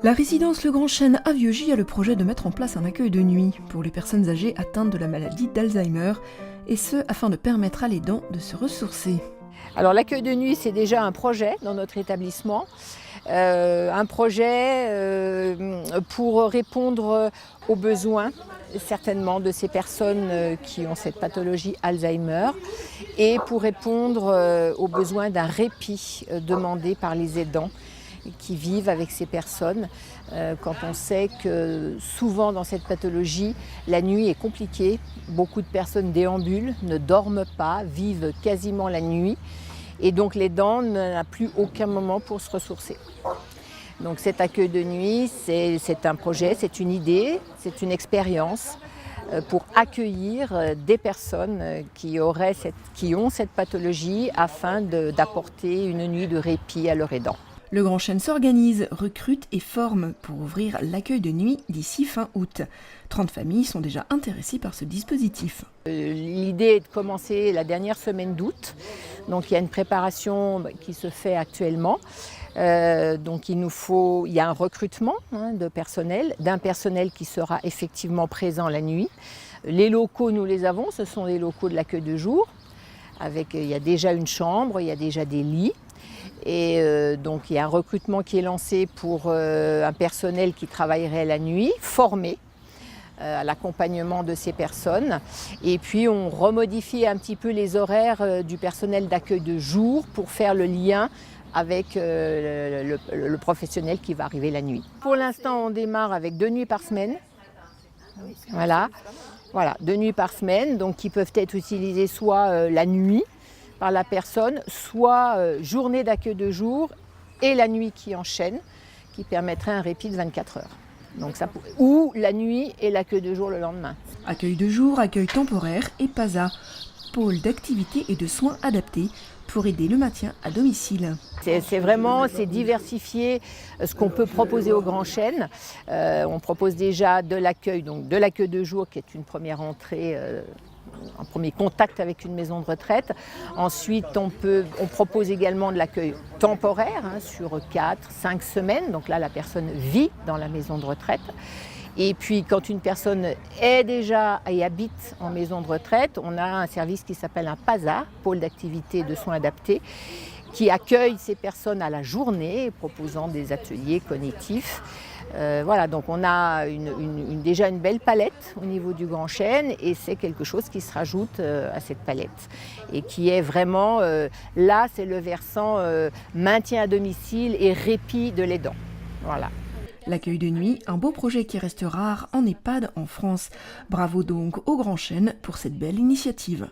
La résidence Le Grand Chêne à Vieugy a le projet de mettre en place un accueil de nuit pour les personnes âgées atteintes de la maladie d'Alzheimer, et ce afin de permettre à l'aidant de se ressourcer. Alors l'accueil de nuit, c'est déjà un projet dans notre établissement. Un projet pour répondre aux besoins certainement de ces personnes qui ont cette pathologie Alzheimer et pour répondre aux besoins d'un répit demandé par les aidants qui vivent avec ces personnes, quand on sait que souvent dans cette pathologie, la nuit est compliquée. Beaucoup de personnes déambulent, ne dorment pas, vivent quasiment la nuit et donc l'aidant n'a plus aucun moment pour se ressourcer. Donc cet accueil de nuit, c'est un projet, c'est une idée, c'est une expérience pour accueillir des personnes qui ont cette pathologie afin d'apporter une nuit de répit à leur aidant. Le Grand Chêne s'organise, recrute et forme pour ouvrir l'accueil de nuit d'ici fin août. 30 familles sont déjà intéressées par ce dispositif. L'idée est de commencer la dernière semaine d'août. Donc il y a une préparation qui se fait actuellement. Donc il y a un recrutement de personnel, d'un personnel qui sera effectivement présent la nuit. Les locaux, nous les avons, ce sont des locaux de l'accueil de jour. Il y a déjà une chambre, il y a déjà des lits. Et donc il y a un recrutement qui est lancé pour un personnel qui travaillerait la nuit, formé à l'accompagnement de ces personnes. Et puis on remodifie un petit peu les horaires du personnel d'accueil de jour pour faire le lien avec le professionnel qui va arriver la nuit. Pour l'instant, on démarre avec 2 nuits par semaine. Voilà, 2 nuits par semaine, donc qui peuvent être utilisées soit la nuit par la personne, soit journée d'accueil de jour et la nuit qui enchaîne, qui permettrait un répit de 24 heures. Donc ou la nuit et l'accueil de jour le lendemain. Accueil de jour, accueil temporaire et PASA, pôle d'activité et de soins adaptés pour aider le maintien à domicile. C'est diversifier ce qu'on peut proposer au Grand Chêne. On propose déjà de l'accueil de jour qui est une première entrée, un premier contact avec une maison de retraite. Ensuite, on propose également de l'accueil temporaire sur 4-5 semaines. Donc là, la personne vit dans la maison de retraite. Et puis, quand une personne est déjà et habite en maison de retraite, on a un service qui s'appelle un PASA, pôle d'activité et de soins adaptés, qui accueille ces personnes à la journée, proposant des ateliers cognitifs. Donc on a déjà une belle palette au niveau du Grand Chêne et c'est quelque chose qui se rajoute à cette palette et qui est vraiment, là c'est le versant maintien à domicile et répit de l'aidant. Voilà. L'accueil de nuit, un beau projet qui reste rare en EHPAD en France. Bravo donc au Grand Chêne pour cette belle initiative.